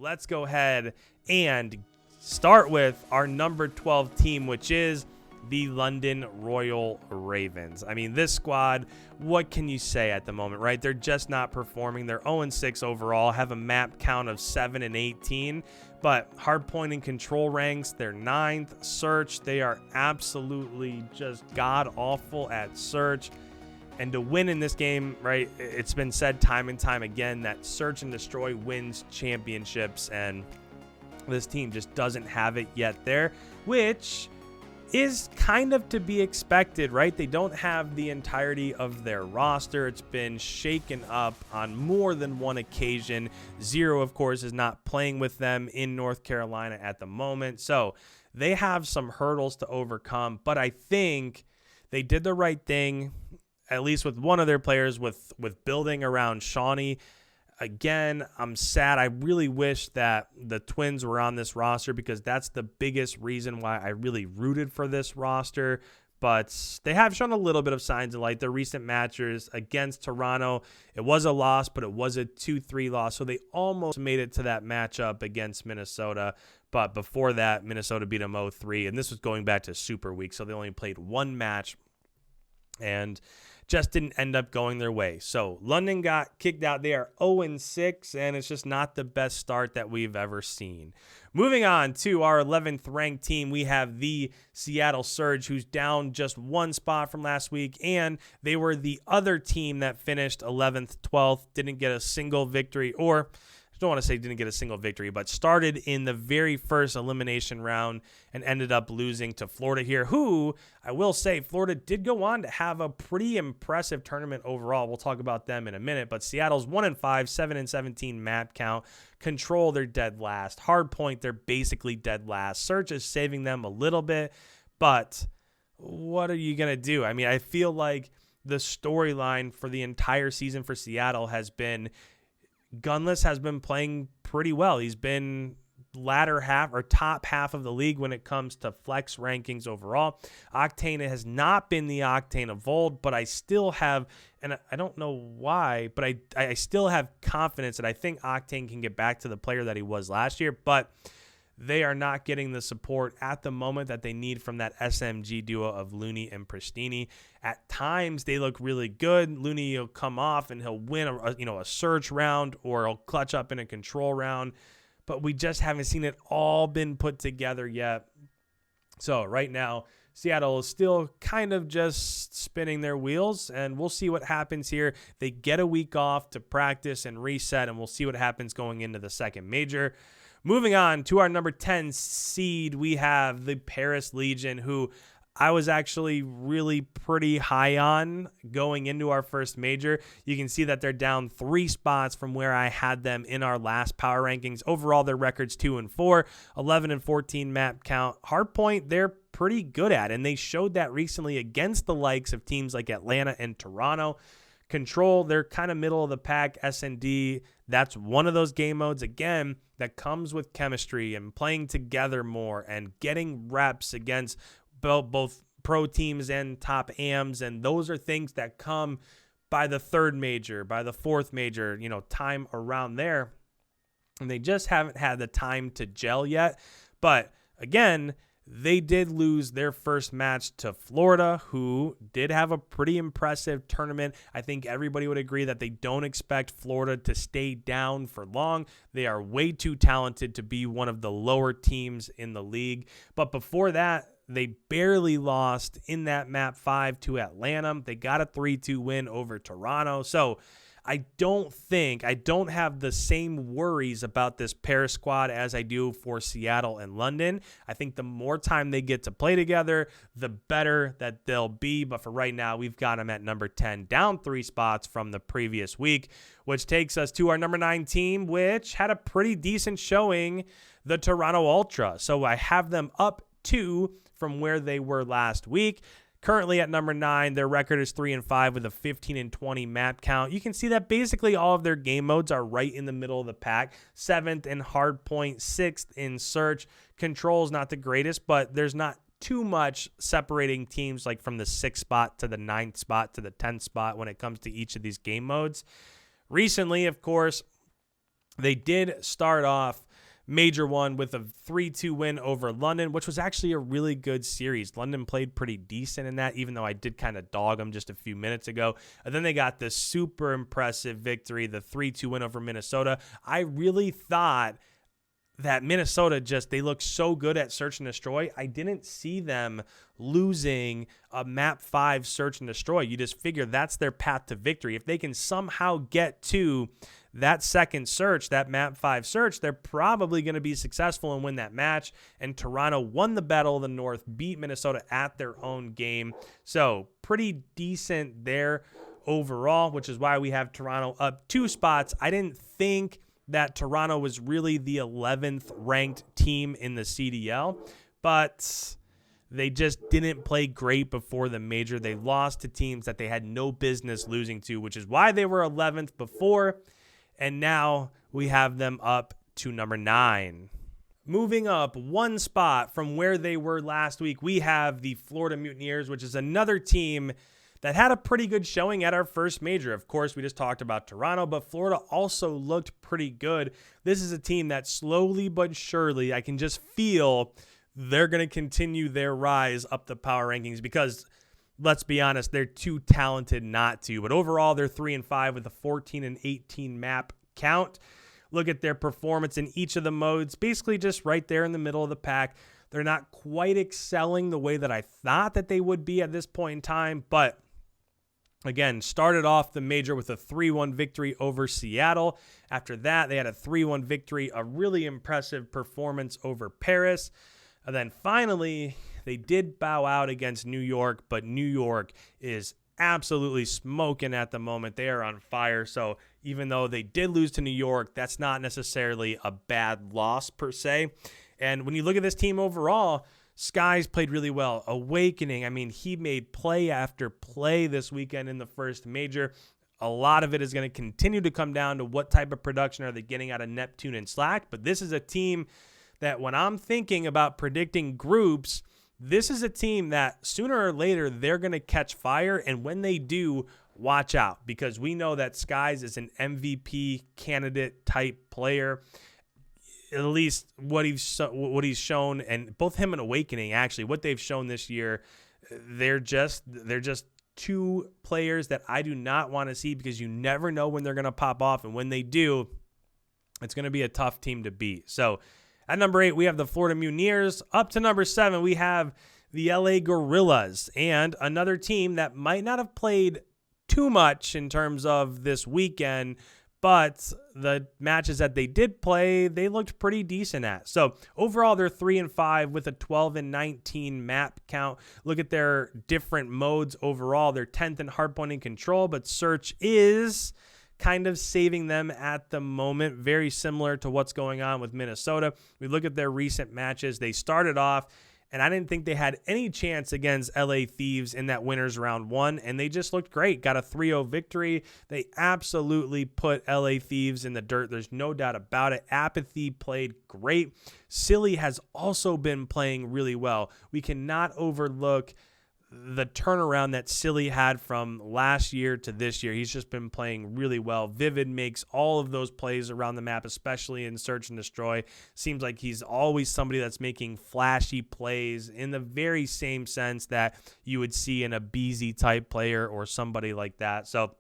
let's go ahead and start with our number 12 team, which is the London Royal Ravens. I mean, this squad, what can you say at the moment, right? They're just not performing. They're 0-6 overall, have a map count of 7 and 18, but hardpoint and control ranks, they're 9th. Search, they are absolutely just god-awful at search. And to win in this game, right, it's been said time and time again that search and destroy wins championships, and this team just doesn't have it yet there, which is kind of to be expected, right? They don't have the entirety of their roster. It's been shaken up on more than one occasion. Zero, of course, is not playing with them in North Carolina at the moment. So they have some hurdles to overcome, but I think they did the right thing, at least with one of their players, with building around Shawnee. Again, I'm sad. I really wish that the Twins were on this roster because that's the biggest reason why I really rooted for this roster. But they have shown a little bit of signs of light. Their recent matches against Toronto, it was a loss, but it was a 2-3 loss. So they almost made it to that matchup against Minnesota. But before that, Minnesota beat them 0-3. And this was going back to Super Week. So they only played one match and just didn't end up going their way. So London got kicked out. They are 0-6, and it's just not the best start that we've ever seen. Moving on to our 11th ranked team, we have the Seattle Surge, who's down just one spot from last week, and they were the other team that finished 11th, 12th, didn't get a single victory, or I don't want to say didn't get a single victory, but started in the very first elimination round and ended up losing to Florida here, who I will say Florida did go on to have a pretty impressive tournament overall. We'll talk about them in a minute, but Seattle's 1-5, 7-17 map count. Control, they're dead last. Hardpoint, they're basically dead last. Search is saving them a little bit, but what are you going to do? I mean, I feel like the storyline for the entire season for Seattle has been Gunless has been playing pretty well. He's been latter half or top half of the league when it comes to flex rankings overall. Octane has not been the Octane of old, but I still have, and I don't know why, but I still have confidence that I think Octane can get back to the player that he was last year, but they are not getting the support at the moment that they need from that SMG duo of Looney and Pristini. At times, they look really good. Looney will come off and he'll win a search round, or he'll clutch up in a control round. But we just haven't seen it all been put together yet. So right now, Seattle is still kind of just spinning their wheels, and we'll see what happens here. They get a week off to practice and reset, and we'll see what happens going into the second major. Moving on to our number 10 seed, we have the Paris Legion, who I was actually really pretty high on going into our first major. You can see that they're down 3 spots from where I had them in our last power rankings. Overall, their record's 2-4, 11-14 map count. Hardpoint, they're pretty good at, and they showed that recently against the likes of teams like Atlanta and Toronto. Control, they're kind of middle of the pack. S&D, that's one of those game modes, again, that comes with chemistry and playing together more and getting reps against both pro teams and top AMs. And those are things that come by the third major, by the fourth major, time around there. And they just haven't had the time to gel yet. But again, they did lose their first match to Florida, who did have a pretty impressive tournament. I think everybody would agree that they don't expect Florida to stay down for long. They are way too talented to be one of the lower teams in the league. But before that, they barely lost in that map 5 to Atlanta. They got a 3-2 win over Toronto. So I don't have the same worries about this Paris squad as I do for Seattle and London. I think the more time they get to play together, the better that they'll be. But for right now, we've got them at number 10, down 3 spots from the previous week, which takes us to our number 9 team, which had a pretty decent showing, the Toronto Ultra. So I have them up 2 from where they were last week. Currently at number 9, their record is 3-5 with a 15-20 map count. You can see that basically all of their game modes are right in the middle of the pack. 7th in hardpoint, 6th in search. Control is not the greatest, but there's not too much separating teams like from the 6th spot to the 9th spot to the 10th spot when it comes to each of these game modes. Recently, of course, they did start off major one with a 3-2 win over London, which was actually a really good series. London played pretty decent in that, even though I did kind of dog them just a few minutes ago. And then they got the super impressive victory, the 3-2 win over Minnesota. I really thought that Minnesota they look so good at search and destroy. I didn't see them losing a map 5 search and destroy. You just figure that's their path to victory. If they can somehow get to that second search, that map 5 search, they're probably going to be successful and win that match. And Toronto won the Battle of the North, beat Minnesota at their own game. So pretty decent there overall, which is why we have Toronto up 2 spots. I didn't think that Toronto was really the 11th ranked team in the CDL, but they just didn't play great before the major. They lost to teams that they had no business losing to, which is why they were 11th before, and now we have them up to number 9. Moving up 1 spot from where they were last week, we have the Florida Mutineers, which is another team that had a pretty good showing at our first major. Of course, we just talked about Toronto, but Florida also looked pretty good. This is a team that slowly but surely, I can just feel they're going to continue their rise up the power rankings because, let's be honest, they're too talented not to. But overall, they're 3-5 with a 14 and 18 map count. Look at their performance in each of the modes, basically just right there in the middle of the pack. They're not quite excelling the way that I thought that they would be at this point in time, but again, started off the major with a 3-1 victory over Seattle. After that, they had a 3-1 victory, a really impressive performance over Paris. And then finally, they did bow out against New York, but New York is absolutely smoking at the moment. They are on fire. So even though they did lose to New York, that's not necessarily a bad loss per se. And when you look at this team overall, Skies played really well. Awakening, I mean, he made play after play this weekend in the first major. A lot of it is going to continue to come down to what type of production are they getting out of Neptune and Slack. But this is a team that when I'm thinking about predicting groups, this is a team that sooner or later they're going to catch fire. And when they do, watch out, because we know that Skies is an MVP candidate type player. At least what he's shown, and both him and Awakening, actually, what they've shown this year, they're just 2 players that I do not want to see, because you never know when they're going to pop off, and when they do, it's going to be a tough team to beat. So at number 8, we have the Florida Mutineers. Up to number 7, we have the LA Guerrillas, and another team that might not have played too much in terms of this weekend, but the matches that they did play, they looked pretty decent at. So overall, they're 3-5 with a 12 and 19 map count. Look at their different modes overall. They're 10th in hardpoint and control, but search is kind of saving them at the moment. Very similar to what's going on with Minnesota. We look at their recent matches. They started off, and I didn't think they had any chance against LA Thieves in that winners round 1, and they just looked great. Got a 3-0 victory. They absolutely put LA Thieves in the dirt. There's no doubt about it. Apathy played great. Silly has also been playing really well. We cannot overlook the turnaround that Silly had from last year to this year. He's just been playing really well. Vivid makes all of those plays around the map, especially in search and destroy. Seems like he's always somebody that's making flashy plays in the very same sense that you would see in a BZ type player or somebody like that. So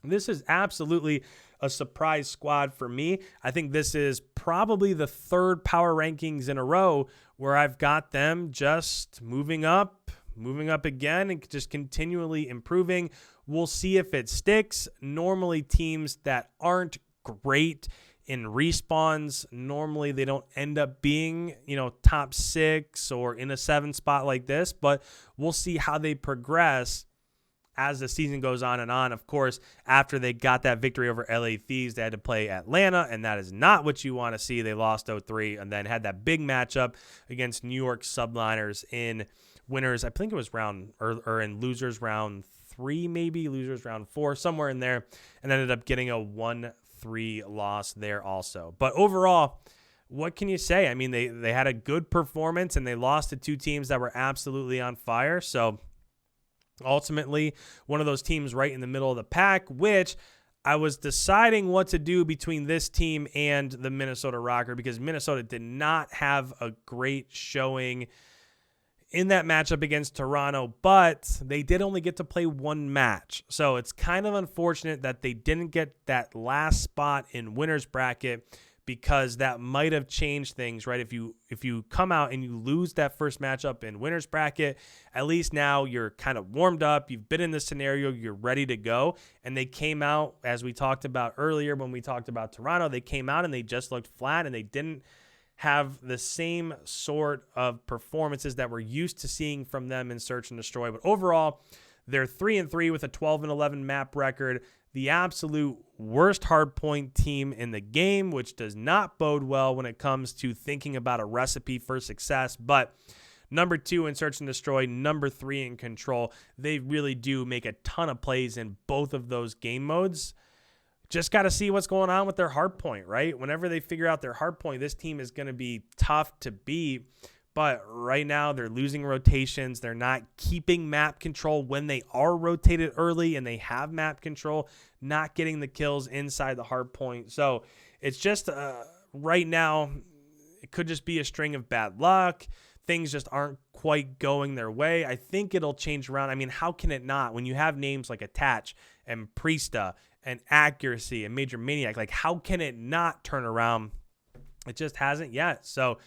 this is absolutely a surprise squad for me. I think this is probably the 3rd power rankings in a row where I've got them just moving up again and just continually improving. We'll see if it sticks. Normally teams that aren't great in respawns, normally they don't end up being, top 6 or in a 7 spot like this, but we'll see how they progress as the season goes on and on. Of course, after they got that victory over LA Thieves, they had to play Atlanta, and that is not what you want to see. They lost 0-3 and then had that big matchup against New York Subliners in winners. I think it was round or in losers round 3, maybe losers round 4, somewhere in there, and ended up getting a 1-3 loss there also. But overall, what can you say? I mean, they had a good performance, and they lost to 2 teams that were absolutely on fire. So ultimately, one of those teams right in the middle of the pack, which I was deciding what to do between this team and the Minnesota ROKKR because Minnesota did not have a great showing in that matchup against Toronto, but they did only get to play one match. So it's kind of unfortunate that they didn't get that last spot in winner's bracket because that might have changed things, right? If you come out and you lose that first matchup in winner's bracket, at least now you're kind of warmed up. You've been in this scenario. You're ready to go. And they came out, as we talked about earlier when we talked about Toronto, they came out and they just looked flat and they didn't have the same sort of performances that we're used to seeing from them in Search and Destroy. But overall, they're 3-3 with a 12-11 map record. The absolute worst hardpoint team in the game, which does not bode well when it comes to thinking about a recipe for success. But number 2 in Search and Destroy, number 3 in Control. They really do make a ton of plays in both of those game modes. Just got to see what's going on with their hardpoint, right? Whenever they figure out their hardpoint, this team is going to be tough to beat. But right now, they're losing rotations. They're not keeping map control when they are rotated early and they have map control, not getting the kills inside the hardpoint. So it's just right now, it could just be a string of bad luck. Things just aren't quite going their way. I think it'll change around. I mean, how can it not? When you have names like Attach and Priesta and Accuracy and Major Maniac, like how can it not turn around? It just hasn't yet. So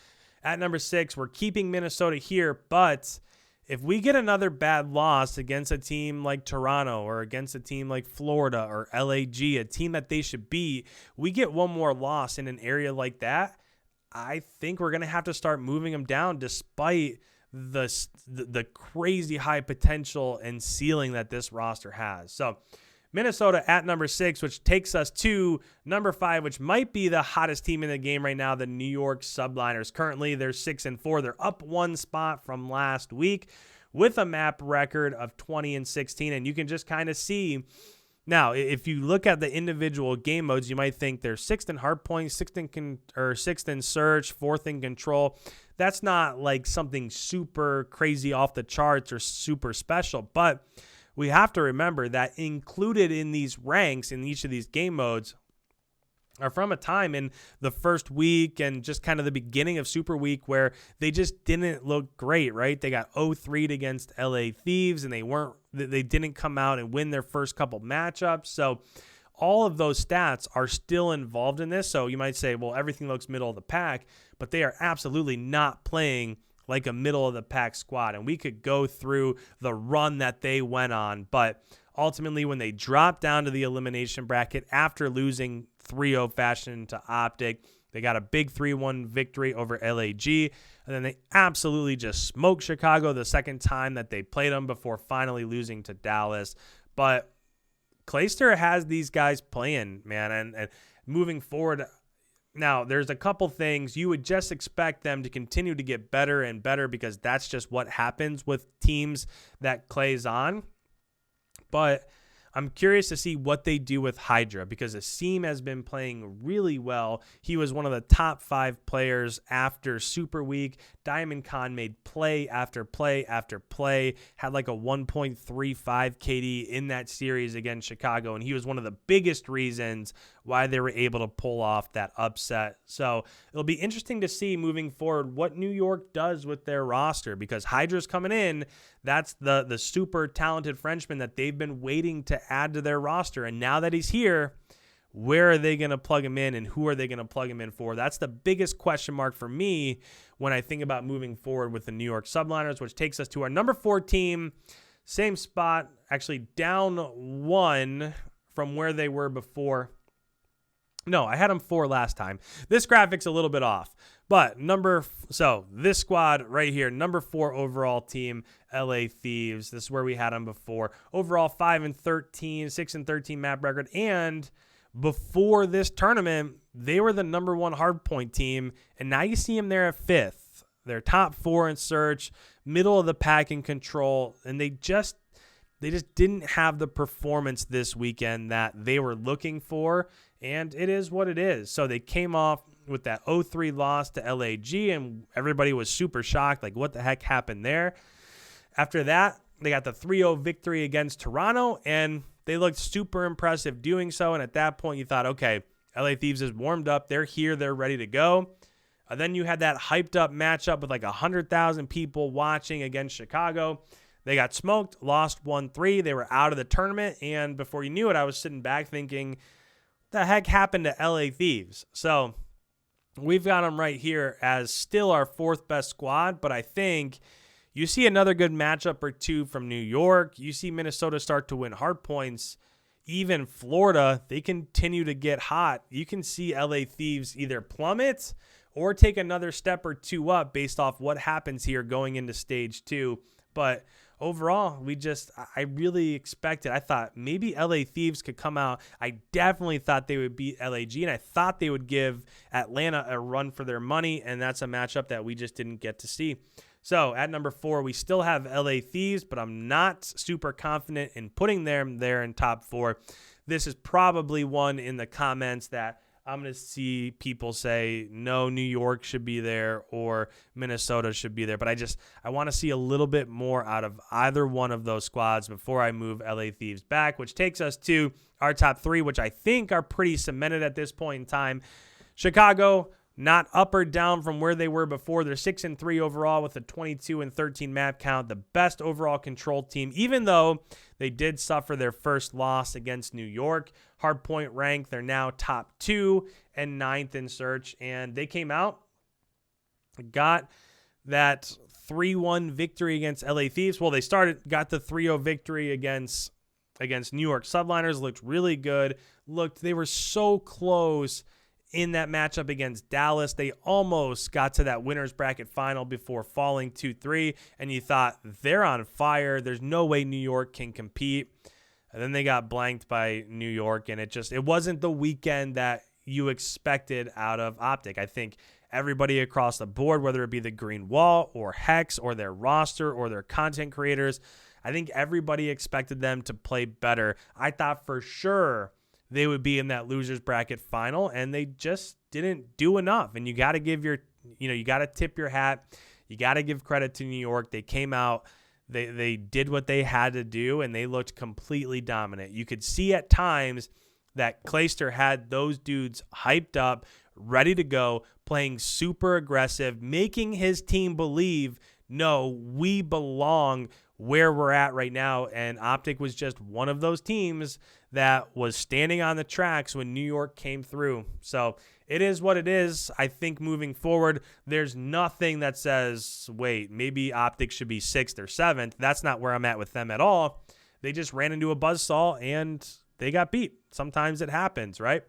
at number 6, we're keeping Minnesota here, but if we get another bad loss against a team like Toronto or against a team like Florida or LAG, a team that they should beat, we get one more loss in an area like that, I think we're going to have to start moving them down despite the crazy high potential and ceiling that this roster has. So Minnesota at number 6, which takes us to number 5, which might be the hottest team in the game right now, the New York Subliners. Currently, they're 6-4. They're up one spot from last week with a map record of 20-16. And you can just kind of see now, if you look at the individual game modes, you might think they're 6th in hardpoint, 6th in search, 4th in control. That's not like something super crazy off the charts or super special, but we have to remember that included in these ranks in each of these game modes are from a time in the first week and just kind of the beginning of Super Week where they just didn't look great, right? They got 0-3'd against LA Thieves and they didn't come out and win their first couple matchups. So all of those stats are still involved in this. So you might say, well, everything looks middle of the pack, but they are absolutely not playing like a middle of the pack squad. And we could go through the run that they went on, but ultimately when they dropped down to the elimination bracket after losing 3-0 fashion to OpTic, they got a big 3-1 victory over LAG, and then they absolutely just smoked Chicago the second time that they played them before finally losing to Dallas. But Clayster has these guys playing, man, and moving forward. Now, there's a couple things you would just expect them to continue to get better and better because that's just what happens with teams that Clay's on. But I'm curious to see what they do with Hydra because Asim has been playing really well. He was one of the top 5 players after Super Week. Diamond Khan made play after play after play, had like a 1.35 KD in that series against Chicago, and he was one of the biggest reasons why they were able to pull off that upset. So it'll be interesting to see moving forward what New York does with their roster because Hydra's coming in. That's the super talented Frenchman that they've been waiting to add to their roster. And now that he's here, where are they going to plug him in and who are they going to plug him in for? That's the biggest question mark for me when I think about moving forward with the New York Subliners, which takes us to our number 4 team. Same spot, actually down 1 from where they were before. No, I had them 4 last time. This graphic's a little bit off. But so this squad right here, number 4 overall team, LA Thieves. This is where we had them before. Overall 5-13, 6-13 map record. And before this tournament, they were the number 1 hardpoint team. And now you see them there at 5th. They're top 4 in search, middle of the pack in control. And they just didn't have the performance this weekend that they were looking for. And it is what it is. So they came off with that 0-3 loss to LAG, and everybody was super shocked. Like, what the heck happened there? After that, they got the 3-0 victory against Toronto, and They looked super impressive doing so, and at that point you thought, okay, LA Thieves is warmed up. They're here. They're ready to go. Then you had that hyped up matchup with like 100,000 people watching against Chicago. They got smoked, lost 1-3. They were out of the tournament, and before you knew it, I was sitting back thinking, the heck happened to LA Thieves? So we've got them right here as still our fourth best squad, but I think you see another good matchup or two from New York. You see Minnesota start to win hard points. Even Florida, they continue to get hot. You can see LA Thieves either plummet or take another step or two up based off what happens here going into stage 2. But overall, I really expected. I thought maybe LA Thieves could come out. I definitely thought they would beat LAG, and I thought they would give Atlanta a run for their money, and that's a matchup that we just didn't get to see. So at number 4, we still have LA Thieves, but I'm not super confident in putting them there in top 4. This is probably one in the comments that I'm going to see people say, no, New York should be there or Minnesota should be there. But I want to see a little bit more out of either one of those squads before I move LA Thieves back, which takes us to our top 3, which I think are pretty cemented at this point in time. Chicago, not up or down from where they were before. They're 6-3 overall with a 22-13 map count. The best overall control team, even though they did suffer their first loss against New York. Hardpoint rank, they're now top 2 and 9th in search. And they came out, got that 3-1 victory against LA Thieves. Well, they got the 3-0 victory against New York Subliners. Looked really good. They were so close in that matchup against Dallas. They almost got to that winner's bracket final before falling 2-3, and you thought, they're on fire. There's no way New York can compete. And then they got blanked by New York, and it wasn't the weekend that you expected out of OpTic. I think everybody across the board, whether it be the Green Wall or Hex or their roster or their content creators, I think everybody expected them to play better. I thought for sure they would be in that loser's bracket final, and they just didn't do enough. And you got to you got to tip your hat. You got to give credit to New York. They came out, they did what they had to do, and they looked completely dominant. You could see at times that Clayster had those dudes hyped up, ready to go, playing super aggressive, making his team believe, no, we belong where we're at right now. And OpTic was just one of those teams that was standing on the tracks when New York came through. So it is what it is. I think moving forward, there's nothing that says, wait, maybe OpTic should be 6th or 7th. That's not where I'm at with them at all. They just ran into a buzzsaw and they got beat. Sometimes it happens, right?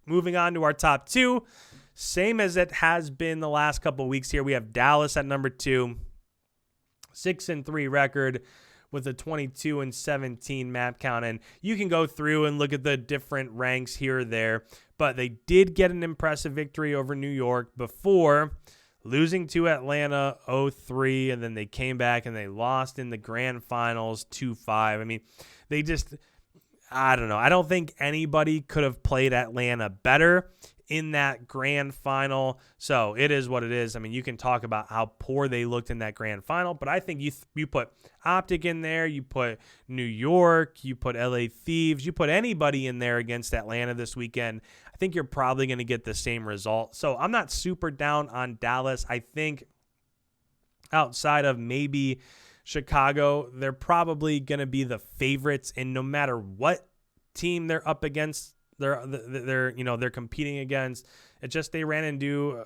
Moving on to our top 2, same as it has been the last couple of weeks here. We have Dallas at number 2, 6-3 record with a 22-17 map count. And you can go through and look at the different ranks here or there, but they did get an impressive victory over New York before losing to Atlanta 0-3, and then they came back and they lost in the grand finals 2-5. I mean, I don't know. I don't think anybody could have played Atlanta better in that grand final. So it is what it is. I mean, you can talk about how poor they looked in that grand final, but I think you put OpTic in there, you put New York, you put LA Thieves, you put anybody in there against Atlanta this weekend, I think you're probably going to get the same result. So I'm not super down on Dallas. I think outside of maybe Chicago, they're probably going to be the favorites, and no matter what team they're up against, they're competing against. It's just they ran into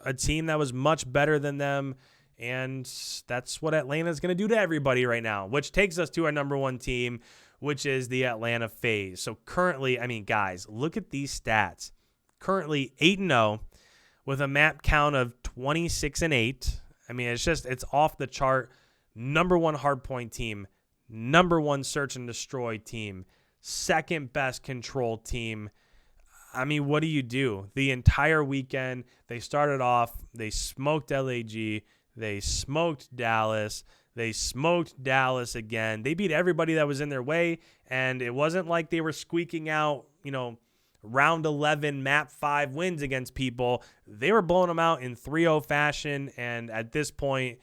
a team that was much better than them, and that's what Atlanta's going to do to everybody right now, which takes us to our number 1 team, which is the Atlanta FaZe. So currently, I mean, guys, look at these stats. Currently 8-0 with a map count of 26-8. I mean, it's off the chart. Number 1 hardpoint team, number 1 search and destroy team, second best control team. I mean, what do you do? The entire weekend, they started off, they smoked LAG, they smoked Dallas, they smoked Dallas again. They beat everybody that was in their way, and it wasn't like they were squeaking out, round 11 map 5 wins against people. They were blowing them out in 3-0 fashion, and at this point,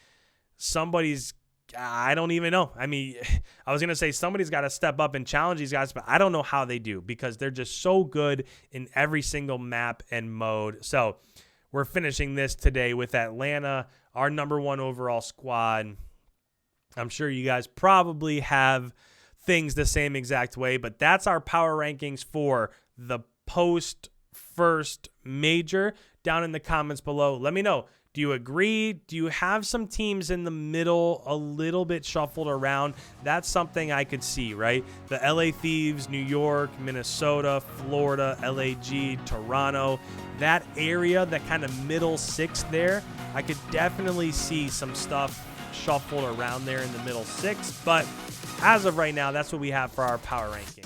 somebody's I don't even know. I mean, I was going to say somebody's got to step up and challenge these guys, but I don't know how they do because they're just so good in every single map and mode. So we're finishing this today with Atlanta, our number 1 overall squad. I'm sure you guys probably have things the same exact way, but that's our power rankings for the post first major. Down in the comments below, let me know. Do you agree? Do you have some teams in the middle a little bit shuffled around? That's something I could see, right? The LA Thieves, New York, Minnesota, Florida, LAG, Toronto, that area, that kind of middle 6 there, I could definitely see some stuff shuffled around there in the middle 6. But as of right now, that's what we have for our power ranking.